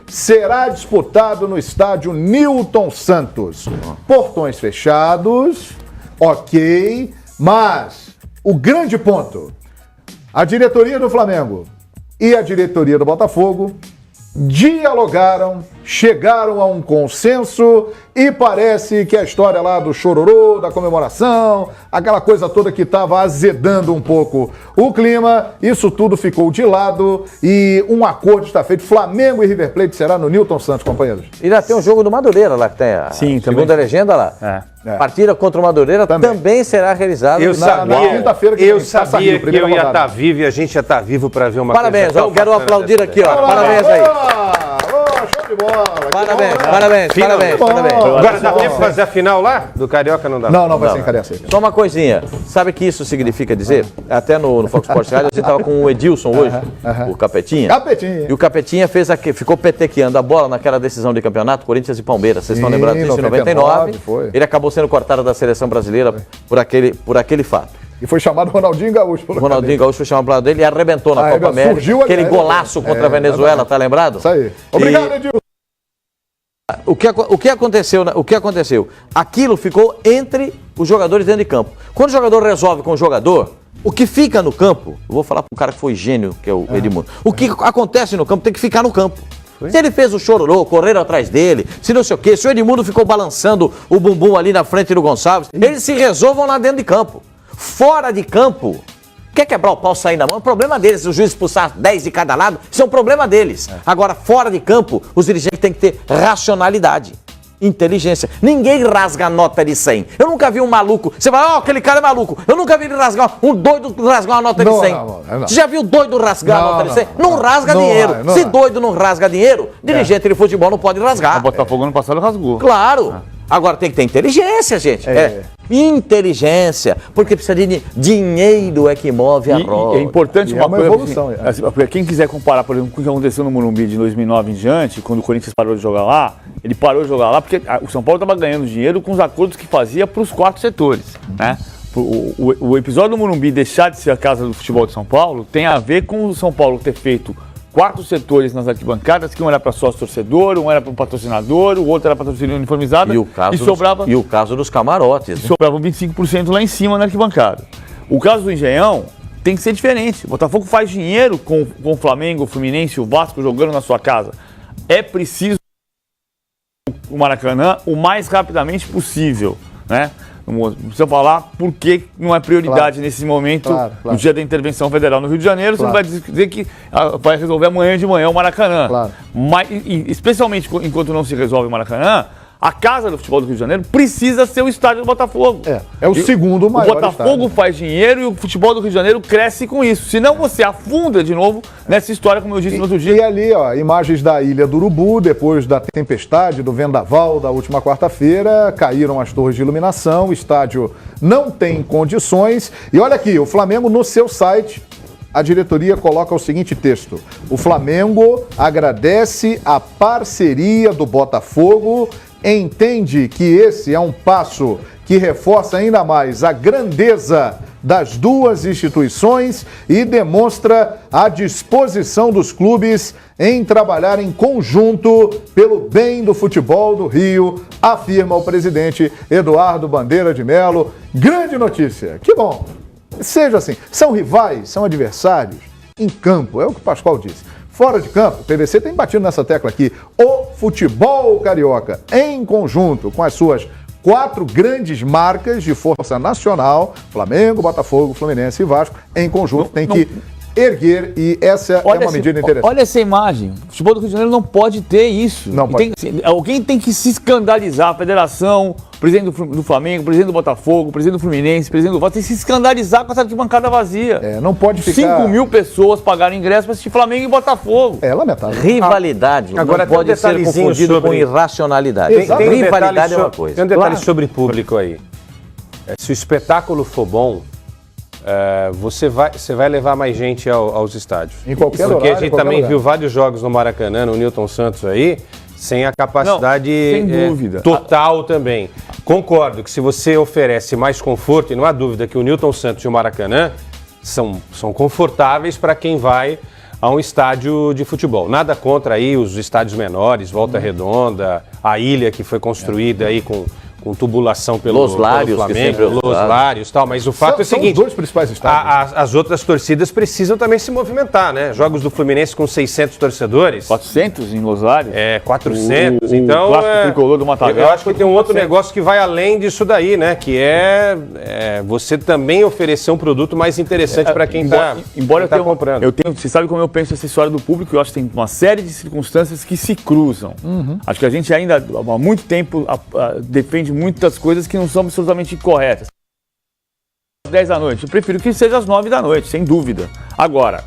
será disputado no estádio Newton Santos. Portões fechados, ok, mas o grande ponto, a diretoria do Flamengo e a diretoria do Botafogo dialogaram, chegaram a um consenso e parece que a história lá do chororô, da comemoração, aquela coisa toda que estava azedando um pouco o clima, isso tudo ficou de lado e um acordo está feito. Flamengo e River Plate será no Newton Santos, companheiros. E ainda tem um jogo do Madureira lá, que tem a segunda legenda lá. Partida contra o Madureira também será realizada na quinta-feira. Eu sabia que eu ia estar vivo e a gente ia estar vivo para ver uma coisa. Parabéns, eu quero aplaudir aqui, ó. Parabéns aí. Show de bola. Parabéns. Agora dá tempo de fazer a final lá? Do Carioca não dá? Não vai ser em Carioca. Só uma coisinha. Sabe o que isso significa dizer? Até no Fox Sports Radio, você estava com o Edilson hoje, o Capetinha. E o Capetinha ficou petequeando a bola naquela decisão de campeonato, Corinthians e Palmeiras. Vocês estão lembrados disso? Em 99. Ele acabou sendo cortado da seleção brasileira por aquele fato. E foi chamado Ronaldinho Gaúcho. Ronaldinho Gaúcho foi chamado para lado dele e arrebentou na Copa América. Aquele golaço contra a Venezuela, tá lembrado? Isso aí. Obrigado, Edilson. O que aconteceu? Aquilo ficou entre os jogadores dentro de campo. Quando o jogador resolve com o jogador, o que fica no campo, eu vou falar para um cara que foi gênio, que é o Edmundo, o que acontece no campo tem que ficar no campo. Se ele fez o chororô, correram atrás dele, se não sei o quê, se o Edmundo ficou balançando o bumbum ali na frente do Gonçalves, eles se resolvam lá dentro de campo. Fora de campo, quer quebrar o pau, sair na mão, é um problema deles. Se o juiz expulsar 10 de cada lado, isso é um problema deles. Agora, fora de campo, os dirigentes têm que ter racionalidade, inteligência. Ninguém rasga a nota de 100. Eu nunca vi um maluco, você vai, aquele cara é maluco. Eu nunca vi ele rasgar, um doido rasgar uma nota de 100. Você já viu doido rasgar a nota de 100? Não rasga dinheiro. Se doido não rasga dinheiro, dirigente de futebol não pode rasgar. O Botafogo ano passado rasgou. Claro. Agora tem que ter inteligência, gente. Inteligência. Porque precisa de dinheiro é que move a roda. É importante uma coisa. Evolução. Assim, quem quiser comparar, por exemplo, com o que aconteceu no Morumbi de 2009 em diante, quando o Corinthians parou de jogar lá, ele parou de jogar lá porque o São Paulo estava ganhando dinheiro com os acordos que fazia para os 4 setores, né? O episódio do Morumbi deixar de ser a casa do futebol de São Paulo tem a ver com o São Paulo ter feito 4 setores nas arquibancadas, que um era para sócio-torcedor, um era para um patrocinador, o outro era para torcida uniformizada e o caso dos camarotes. Sobravam 25% lá em cima na arquibancada. O caso do Engenhão tem que ser diferente. O Botafogo faz dinheiro com o Flamengo, o Fluminense, o Vasco jogando na sua casa. É preciso o Maracanã o mais rapidamente possível, né? Não precisa falar por que não é prioridade nesse momento, no dia da intervenção federal no Rio de Janeiro. Você não vai dizer que vai resolver amanhã de manhã o Maracanã. Mas, especialmente enquanto não se resolve o Maracanã, a casa do futebol do Rio de Janeiro precisa ser o estádio do Botafogo. É o segundo maior. O Botafogo faz dinheiro e o futebol do Rio de Janeiro cresce com isso. Senão você afunda de novo nessa história, como eu disse no outro dia. E ali, imagens da Ilha do Urubu, depois da tempestade, do vendaval da última quarta-feira, caíram as torres de iluminação, o estádio não tem condições. E olha aqui, o Flamengo no seu site, a diretoria coloca o seguinte texto: o Flamengo agradece a parceria do Botafogo, entende que esse é um passo que reforça ainda mais a grandeza das duas instituições e demonstra a disposição dos clubes em trabalhar em conjunto pelo bem do futebol do Rio, afirma o presidente Eduardo Bandeira de Melo. Grande notícia, que bom. Seja assim, são rivais, são adversários em campo, é o que o Pascoal disse. Fora de campo, o PVC tem batido nessa tecla aqui. O futebol carioca, em conjunto com as suas 4 grandes marcas de força nacional, Flamengo, Botafogo, Fluminense e Vasco, em conjunto tem que erguer, e essa é uma medida interessante. Olha essa imagem. O futebol do Rio de Janeiro não pode ter isso. Não pode. Alguém tem que se escandalizar. A federação, o presidente do Flamengo, o presidente do Botafogo, o presidente do Fluminense, o presidente do Vasco, tem que se escandalizar com essa arquibancada vazia. Não pode ficar... 5 mil pessoas pagaram ingresso para assistir Flamengo e Botafogo. É lamentável. Rivalidade agora não pode ser confundido com irracionalidade. Rivalidade é uma coisa. Tem um detalhe sobre público aí. Se o espetáculo for bom, você vai levar mais gente aos estádios. Em qualquer Porque horário, a gente também viu vários jogos no Maracanã, no Newton Santos aí, sem a capacidade total também. Concordo que se você oferece mais conforto, e não há dúvida que o Newton Santos e o Maracanã são confortáveis para quem vai a um estádio de futebol. Nada contra aí os estádios menores, Volta Redonda, a ilha que foi construída aí com tubulação pelo Los Flamengo, Los Lários e tal, mas o fato é o seguinte, os dois principais estádios. As outras torcidas precisam também se movimentar, né? Jogos do Fluminense com 600 torcedores. 400 em Los Lários. 400, então... O tricolor do Matagal. Eu acho que tem um outro negócio que vai além disso daí, né? Que é você também oferecer um produto mais interessante para quem está comprando. Você sabe como eu penso essa história do público? Eu acho que tem uma série de circunstâncias que se cruzam. Acho que a gente ainda, há muito tempo, defende muitas coisas que não são absolutamente corretas. Às 10 da noite, eu prefiro que seja às 9 da noite, sem dúvida. Agora,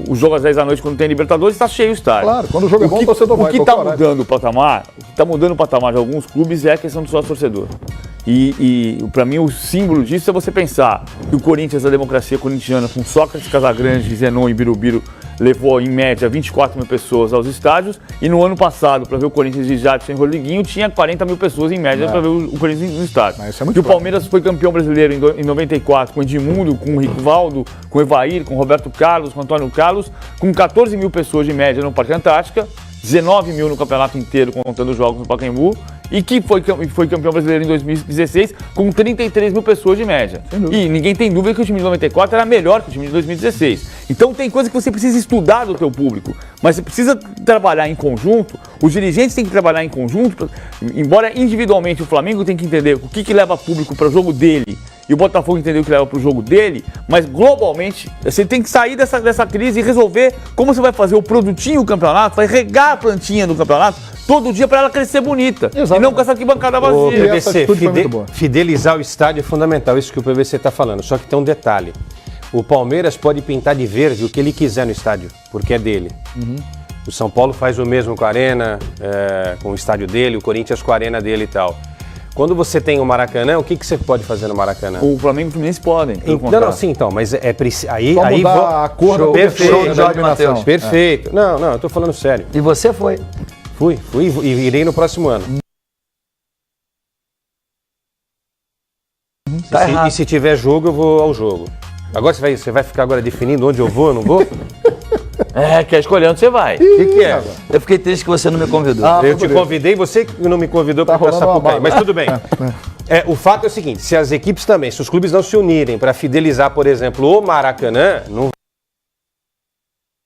o jogo às 10 da noite, quando tem Libertadores, está cheio o estádio. Claro, quando o jogo é bom, o torcedor vai. O que está mudando o patamar, de alguns clubes é a questão do sócio torcedor. E para mim, o símbolo disso é você pensar que o Corinthians, a democracia corintiana, com Sócrates, Casagrande, Zenon e Birubiru, levou em média 24 mil pessoas aos estádios, e no ano passado, para ver o Corinthians de Jadson e Rodriguinho, tinha 40 mil pessoas em média para ver o Corinthians no estádio. E o Palmeiras foi campeão brasileiro em 94 com Edmundo, com o Rivaldo, com o Evair, com o Roberto Carlos, com o Antônio Carlos, com 14 mil pessoas de média no Parque Antártica, 19 mil no campeonato inteiro, contando os jogos no Pacaembu, e que foi campeão brasileiro em 2016 com 33 mil pessoas de média. E ninguém tem dúvida que o time de 94 era melhor que o time de 2016. Então tem coisa que você precisa estudar do teu público, mas você precisa trabalhar em conjunto, os dirigentes têm que trabalhar em conjunto, embora individualmente o Flamengo tem que entender o que leva público para o jogo dele, e o Botafogo entendeu o que leva para o jogo dele, mas globalmente você tem que sair dessa crise e resolver como você vai fazer o produtinho do campeonato, vai regar a plantinha do campeonato todo dia para ela crescer bonita. Exato. E não com essa arquibancada vazia. PVC, fidelizar o estádio é fundamental, isso que o PVC está falando, só que tem um detalhe. O Palmeiras pode pintar de verde o que ele quiser no estádio, porque é dele. O São Paulo faz o mesmo com a Arena, com o estádio dele, o Corinthians com a Arena dele e tal. Quando você tem o Maracanã, o que você pode fazer no Maracanã? O Flamengo e o Fluminense podem. Mas é preciso. Aí mudar a cor do perfeito, Jorge Matheus. Perfeito. Não, eu tô falando sério. E você foi? Fui e irei no próximo ano. E se tiver jogo, eu vou ao jogo. Agora você vai ficar agora definindo onde eu vou ou não vou? Quer escolher onde você vai. O que é? Eu fiquei triste que você não me convidou. Eu te convidei, você que não me convidou para ir para Sapucaí, mas tudo bem. O fato é o seguinte, se as equipes também, se os clubes não se unirem para fidelizar, por exemplo, o Maracanã, não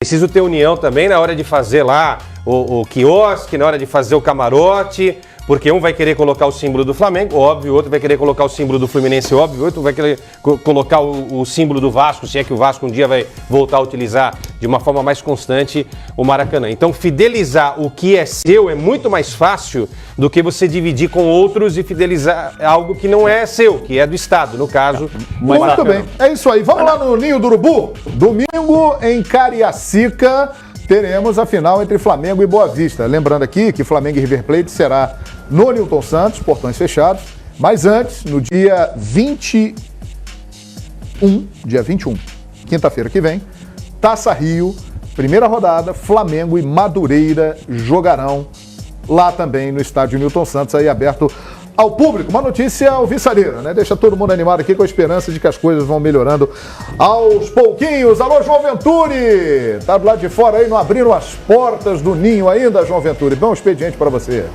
preciso ter união também na hora de fazer lá o quiosque, na hora de fazer o camarote, porque um vai querer colocar o símbolo do Flamengo, óbvio, o outro vai querer colocar o símbolo do Fluminense, óbvio, o outro vai querer colocar o símbolo do Vasco, se é que o Vasco um dia vai voltar a utilizar de uma forma mais constante o Maracanã. Então, fidelizar o que é seu é muito mais fácil do que você dividir com outros e fidelizar algo que não é seu, que é do Estado, no caso. Muito bem, é isso aí. Vamos lá no Ninho do Urubu. Domingo em Cariacica teremos a final entre Flamengo e Boa Vista. Lembrando aqui que Flamengo e River Plate será no Newton Santos, portões fechados. Mas antes, no dia 21, quinta-feira que vem, Taça Rio, primeira rodada, Flamengo e Madureira jogarão lá também no estádio Newton Santos, aí aberto ao público. Uma notícia alvissareira, né? Deixa todo mundo animado aqui com a esperança de que as coisas vão melhorando aos pouquinhos. Alô, João Venturi! Tá do lado de fora aí, não abriram as portas do ninho ainda, João Venturi. Bom expediente para você.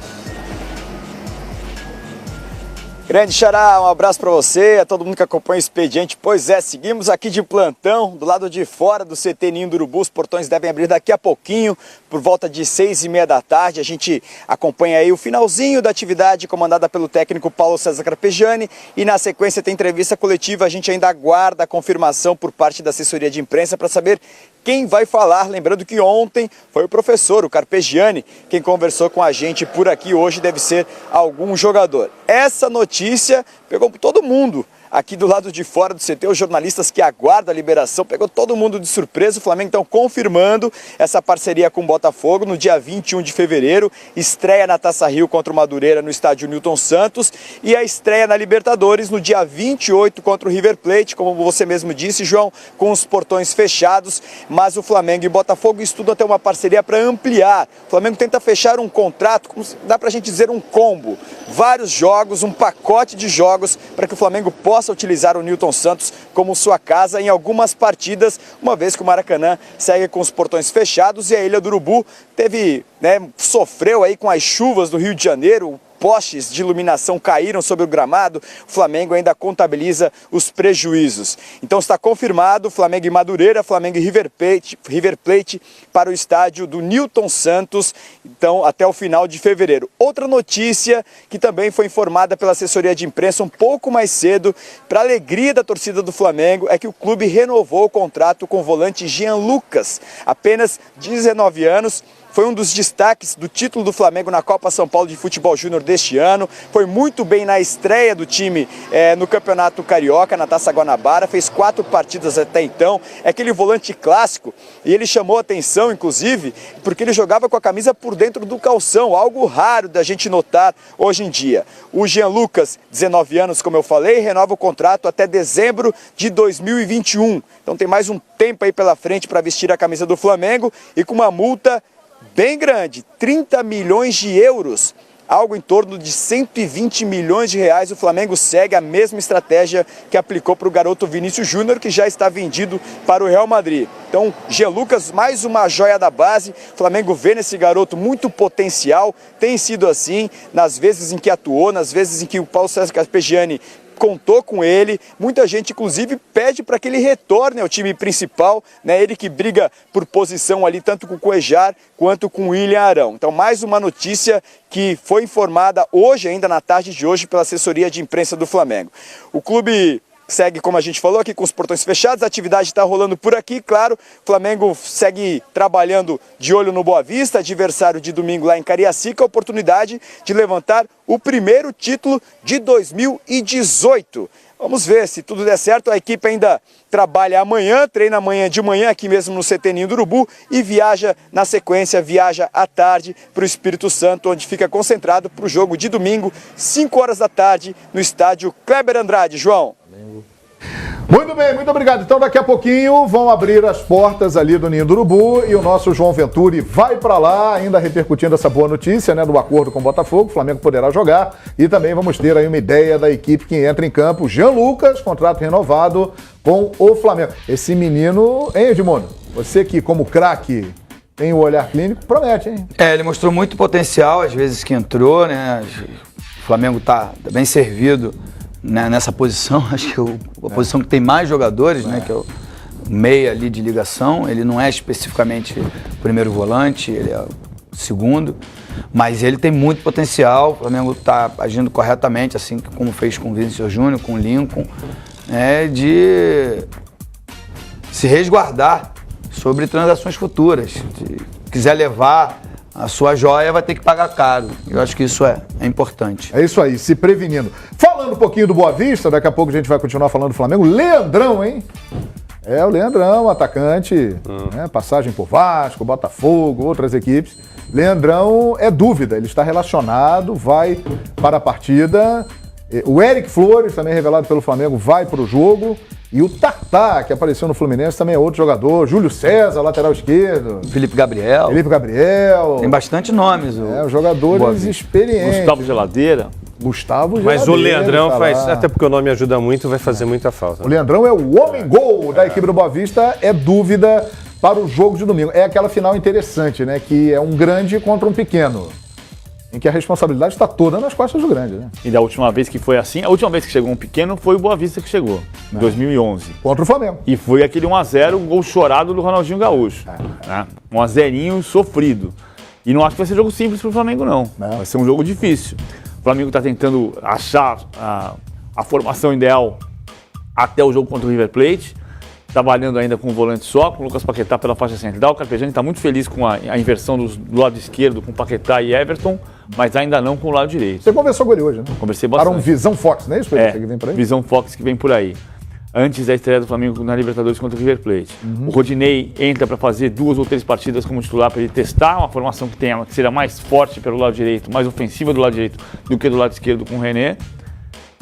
Grande Xará, um abraço para você, a todo mundo que acompanha o expediente. Pois é, seguimos aqui de plantão, do lado de fora do CT Ninho do Urubu. Os portões devem abrir daqui a pouquinho, por volta de 6h30 da tarde. A gente acompanha aí o finalzinho da atividade comandada pelo técnico Paulo César Carpegiani. E na sequência tem entrevista coletiva. A gente ainda aguarda a confirmação por parte da assessoria de imprensa para saber quem vai falar. Lembrando que ontem foi o professor, o Carpegiani, quem conversou com a gente por aqui. Hoje deve ser algum jogador. Essa notícia pegou todo mundo aqui do lado de fora do CT, os jornalistas que aguardam a liberação, pegou todo mundo de surpresa. O Flamengo então confirmando essa parceria com o Botafogo no dia 21 de fevereiro, estreia na Taça Rio contra o Madureira no estádio Newton Santos e a estreia na Libertadores no dia 28 contra o River Plate, como você mesmo disse, João, com os portões fechados, mas o Flamengo e o Botafogo estudam até uma parceria para ampliar. O Flamengo tenta fechar um contrato, como dá pra gente dizer, um combo, vários jogos, um pacote de jogos para que o Flamengo possa possa utilizar o Newton Santos como sua casa em algumas partidas, uma vez que o Maracanã segue com os portões fechados e a Ilha do Urubu sofreu aí com as chuvas do Rio de Janeiro. Postes de iluminação caíram sobre o gramado, o Flamengo ainda contabiliza os prejuízos. Então está confirmado Flamengo e Madureira, Flamengo e River Plate para o estádio do Newton Santos, então até o final de fevereiro. Outra notícia que também foi informada pela assessoria de imprensa um pouco mais cedo, para a alegria da torcida do Flamengo, é que o clube renovou o contrato com o volante Jean Lucas, apenas 19 anos, foi um dos destaques do título do Flamengo na Copa São Paulo de Futebol Júnior deste ano. Foi muito bem na estreia do time no Campeonato Carioca, na Taça Guanabara. Fez 4 partidas até então. É aquele volante clássico. E ele chamou a atenção, inclusive, porque ele jogava com a camisa por dentro do calção. Algo raro da gente notar hoje em dia. O Jean Lucas, 19 anos, como eu falei, renova o contrato até dezembro de 2021. Então tem mais um tempo aí pela frente para vestir a camisa do Flamengo e com uma multa bem grande, 30 milhões de euros, algo em torno de 120 milhões de reais. O Flamengo segue a mesma estratégia que aplicou para o garoto Vinícius Júnior, que já está vendido para o Real Madrid. Então, Jean Lucas, mais uma joia da base. O Flamengo vê nesse garoto muito potencial, tem sido assim, nas vezes em que atuou, nas vezes em que o Paulo César Carpegiani contou com ele. Muita gente, inclusive, pede para que ele retorne ao time principal, né? Ele que briga por posição ali, tanto com o Cuejar quanto com o William Arão. Então, mais uma notícia que foi informada hoje, ainda na tarde de hoje, pela assessoria de imprensa do Flamengo. O clube segue, como a gente falou, aqui com os portões fechados, a atividade está rolando por aqui, claro. O Flamengo segue trabalhando de olho no Boa Vista, adversário de domingo lá em Cariacica, a oportunidade de levantar o primeiro título de 2018. Vamos ver se tudo der certo. A equipe ainda trabalha amanhã, treina amanhã de manhã aqui mesmo no CT Ninho do Urubu e viaja na sequência, viaja à tarde para o Espírito Santo, onde fica concentrado para o jogo de domingo, 5 horas da tarde, no estádio Kleber Andrade. João. Muito bem, muito obrigado. Então daqui a pouquinho vão abrir as portas ali do Ninho do Urubu e o nosso João Venturi vai para lá, ainda repercutindo essa boa notícia, né, do acordo com o Botafogo. O Flamengo poderá jogar e também vamos ter aí uma ideia da equipe que entra em campo. Jean Lucas, contrato renovado com o Flamengo. Esse menino, hein, Edmundo? Você que como craque tem o olhar clínico, promete, hein? Ele mostrou muito potencial, às vezes que entrou, né? O Flamengo tá bem servido, né, nessa posição. Acho que a posição que tem mais jogadores, né, que é o meia ali de ligação. Ele não é especificamente o primeiro volante, ele é o segundo, mas ele tem muito potencial. O Flamengo está agindo corretamente, assim como fez com o Vinícius Júnior, com o Lincoln, né, de se resguardar sobre transações futuras. Se quiser levar a sua joia, vai ter que pagar caro. Eu acho que isso é importante. É isso aí, se prevenindo. Falando um pouquinho do Boa Vista, daqui a pouco a gente vai continuar falando do Flamengo. Leandrão, hein? É, o Leandrão, atacante, né, passagem por Vasco, Botafogo, outras equipes. Leandrão é dúvida, ele está relacionado, vai para a partida. O Eric Flores, também revelado pelo Flamengo, vai para o jogo. E o Tatá, que apareceu no Fluminense, também é outro jogador. Júlio César, lateral esquerdo. Felipe Gabriel. Tem bastante nomes. Os jogadores experientes. Gustavo Geladeira. Mas o Leandrão faz, até porque o nome ajuda muito, vai fazer muita falta. O Leandrão é o homem-gol da equipe do Boa Vista, é dúvida para o jogo de domingo. É aquela final interessante, né? Que é um grande contra um pequeno. Em que a responsabilidade está toda nas costas do grande, né? E da última vez que foi assim, a última vez que chegou um pequeno foi o Boa Vista que chegou, em 2011. Contra o Flamengo. E foi aquele 1x0, um gol chorado do Ronaldinho Gaúcho. Né? 1x0 sofrido. E não acho que vai ser jogo simples para o Flamengo, não. Vai ser um jogo difícil. O Flamengo está tentando achar a formação ideal até o jogo contra o River Plate. Trabalhando ainda com o volante só, com o Lucas Paquetá pela faixa central. O Carpegiani está muito feliz com a inversão do lado esquerdo, com Paquetá e Everton, mas ainda não com o lado direito. Você conversou com ele hoje, né? Conversei bastante. Para um Visão Fox, não é isso? É, que vem por aí? Visão Fox que vem por aí. Antes da estreia do Flamengo na Libertadores contra o River Plate. O Rodinei entra para fazer 2 ou 3 partidas como titular para ele testar uma formação que seja mais forte pelo lado direito, mais ofensiva do lado direito do que do lado esquerdo com o René.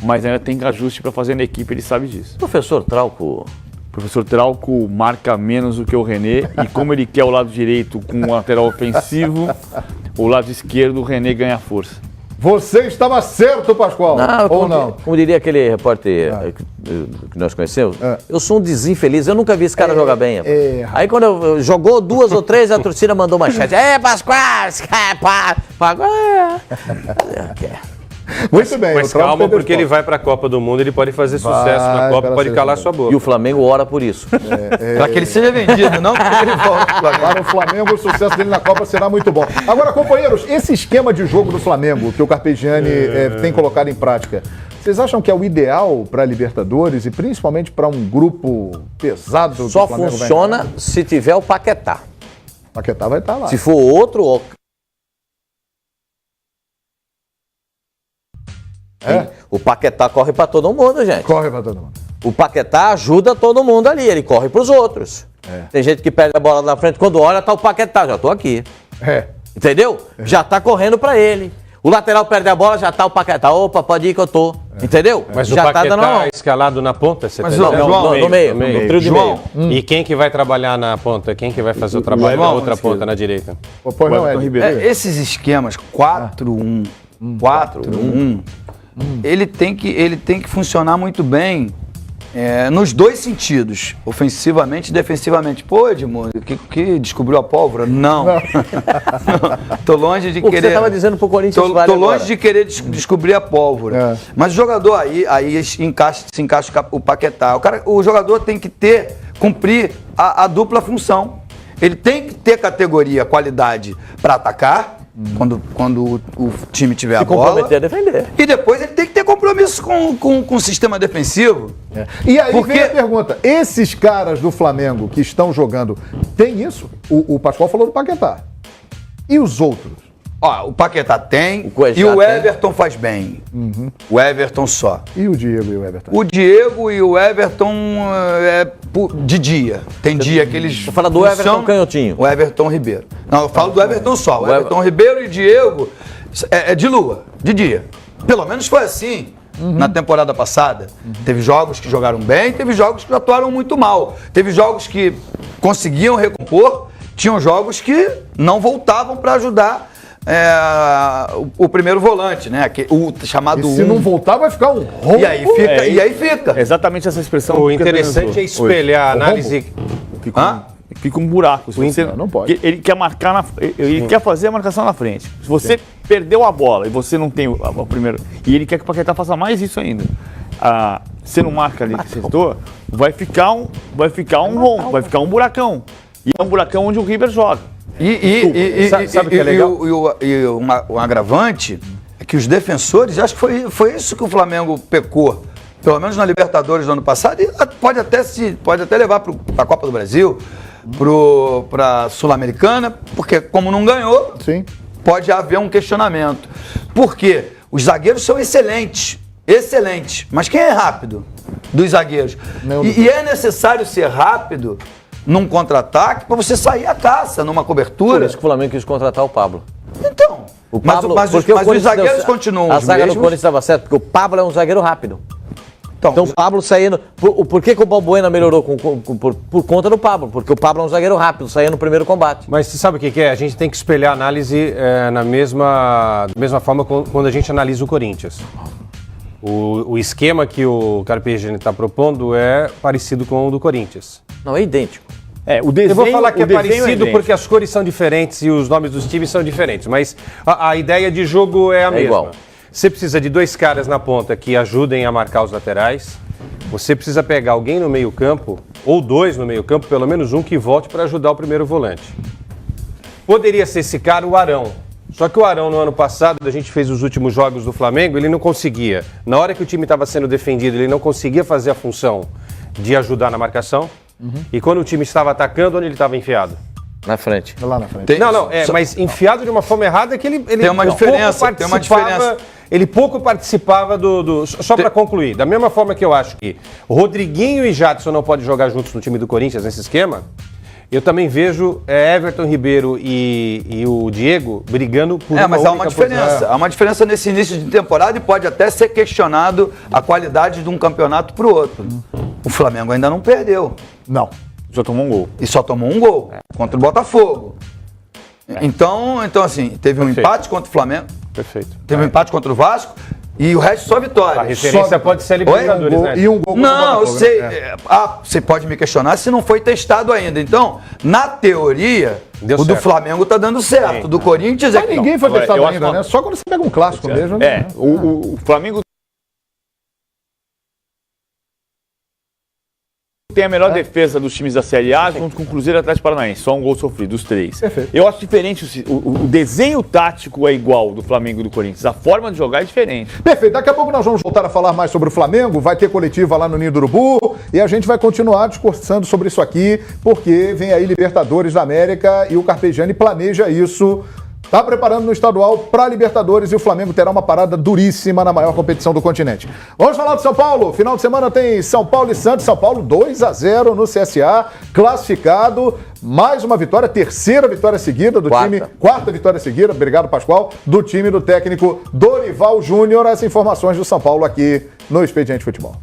Mas ainda tem ajuste para fazer na equipe, ele sabe disso. Professor Trauco. O professor Trauco marca menos do que o René e como ele quer o lado direito com o lateral ofensivo, o lado esquerdo o René ganha força. Você estava certo, Pascoal. Ou não? Como diria aquele repórter que nós conhecemos, eu sou um desinfeliz, eu nunca vi esse cara jogar bem. Aí quando eu jogou 2 ou 3, a torcida mandou uma chat. Pascoal, esse cara, Muito bem. Mas calma, porque ele vai para a Copa do Mundo, ele pode fazer sucesso na Copa, pode calar sua boca. E o Flamengo ora por isso. Para que ele seja vendido, não para que ele volte pro Flamengo. Para o Flamengo, o sucesso dele na Copa será muito bom. Agora, companheiros, esse esquema de jogo do Flamengo que o Carpegiani tem colocado em prática, vocês acham que é o ideal para a Libertadores e principalmente para um grupo pesado? Só funciona se tiver o Paquetá. O Paquetá vai estar lá. Se for outro... O Paquetá corre para todo mundo, gente. Corre para todo mundo. O Paquetá ajuda todo mundo ali, ele corre para os outros. Tem gente que perde a bola na frente, quando olha tá o Paquetá, já tô aqui. Entendeu? Já tá correndo para ele. O lateral perde a bola, já tá o Paquetá. Opa, pode ir que eu tô. Entendeu? Mas já o Paquetá tá dando a mão. escalado na ponta, você Mas tá o dizendo? João, no meio, no trio de meio. E quem que vai trabalhar na ponta? Quem que vai fazer o trabalho na outra ponta, na direita? Pois não, Ed? Esses esquemas 4-1, 4-1, ele tem que funcionar muito bem nos dois sentidos, ofensivamente e defensivamente. Pô, Edmundo, que descobriu a pólvora? Não. Tô longe de O que querer... você estava dizendo pro Corinthians Tô vale longe agora. de querer descobrir a pólvora. Mas o jogador aí se encaixa o Paquetá. O jogador tem que cumprir a dupla função. Ele tem que ter categoria, qualidade para atacar, quando o time tiver a bola. Comprometer a defender. E depois ele tem que ter compromisso com o sistema defensivo. E aí vem a pergunta, esses caras do Flamengo que estão jogando, tem isso? O Pascoal falou do Paquetá. E os outros? Ó, o Paquetá tem O Cuejá e o tem. Everton faz bem. O Everton só. E o Diego e o Everton? O Diego e o Everton de dia. Tem dia que eles... Você fala do Everton canhotinho. O Everton Ribeiro. Não, eu falo do Everton só. O Everton Ribeiro e Diego é de lua, de dia. Pelo menos foi assim na temporada passada. Teve jogos que jogaram bem, teve jogos que atuaram muito mal. Teve jogos que conseguiam recompor, tinham jogos que não voltavam para ajudar o primeiro volante, né? O chamado E se não voltar, vai ficar um ronco. E aí fica. Exatamente essa expressão. O interessante é espelhar a análise... Fica um buraco. Se você, não pode. Ele quer marcar ele quer fazer a marcação na frente. Se você perdeu a bola e você não tem o primeiro. E ele quer que o Paquetá faça mais isso ainda. Você não marca ali que setor, vai ficar um ronco, vai ficar um buracão. E é um buracão onde o River joga. Sabe o que é legal? Um agravante é que os defensores, acho que foi isso que o Flamengo pecou. Pelo menos na Libertadores do ano passado, e pode até levar para a Copa do Brasil, para a Sul-Americana, porque como não ganhou, Sim. pode haver um questionamento. Por quê? Os zagueiros são excelentes, mas quem é rápido dos zagueiros? E é necessário ser rápido num contra-ataque para você sair à caça, numa cobertura. Por isso que o Flamengo quis contratar o Pablo. Então, O Pablo, mas porque os zagueiros continuam A os zaga do mesmos. Corinthians estava certa, porque o Pablo é um zagueiro rápido. Então, Então o Pablo saindo... Por que o Balbuena melhorou? Por conta do Pablo, porque o Pablo é um zagueiro rápido, saía no primeiro combate. Mas você sabe o que é? A gente tem que espelhar a análise da mesma forma quando a gente analisa o Corinthians. O esquema que o Carpegiani está propondo é parecido com o do Corinthians. Não, é idêntico. O desenho, Eu vou falar que é desenho parecido idêntico. porque as cores são diferentes e os nomes dos times são diferentes, mas a ideia de jogo é a mesma. igual. Você precisa de 2 caras na ponta que ajudem a marcar os laterais. Você precisa pegar alguém no meio-campo, ou 2 no meio-campo, pelo menos um que volte para ajudar o primeiro volante. Poderia ser esse cara o Arão. Só que o Arão, no ano passado, a gente fez os últimos jogos do Flamengo, ele não conseguia. Na hora que o time estava sendo defendido, ele não conseguia fazer a função de ajudar na marcação. E quando o time estava atacando, onde ele estava enfiado? Na frente. Lá na frente. Mas enfiado de uma forma errada que ele Tem uma diferença, tem uma diferença. Ele pouco participava Só para concluir, da mesma forma que eu acho que Rodriguinho e Jadson não podem jogar juntos no time do Corinthians nesse esquema, eu também vejo Everton Ribeiro e o Diego brigando por uma mas há uma única diferença. posição. Há uma diferença nesse início de temporada e pode até ser questionado a qualidade de um campeonato para o outro. O Flamengo ainda não perdeu. Não. Só tomou um gol. E só tomou um gol contra o Botafogo. Então, assim, teve um empate contra o Flamengo. Perfeito. Teve um empate contra o Vasco e o resto só vitória. A referência pode ser a Libertadores, né? E um gol contra o Não, eu Botafogo, sei. né? Você pode me questionar se não foi testado ainda. Então, na teoria, Deu o do certo. Flamengo tá dando certo. Do Corinthians é Mas que ninguém foi Agora, testado eu acho ainda, uma- né? Só quando você pega um clássico mesmo. É, né? o Flamengo tem a melhor defesa dos times da Série A junto com o Cruzeiro e Atlético Paranaense. Só um gol sofrido, dos 3. Perfeito. Eu acho diferente, o desenho tático é igual do Flamengo e do Corinthians. A forma de jogar é diferente. Perfeito, daqui a pouco nós vamos voltar a falar mais sobre o Flamengo, vai ter coletiva lá no Ninho do Urubu e a gente vai continuar discursando sobre isso aqui, porque vem aí Libertadores da América e o Carpegiani planeja isso. Está preparando no estadual para Libertadores e o Flamengo terá uma parada duríssima na maior competição do continente. Vamos falar do São Paulo. Final de semana tem São Paulo e Santos. São Paulo 2-0 no CSA, classificado. Mais uma vitória, terceira vitória seguida do time. Quarta vitória seguida, obrigado Pascoal, do time do técnico Dorival Júnior. As informações do São Paulo aqui no Expediente Futebol.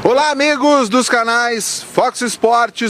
Olá, amigos dos canais Fox Sports.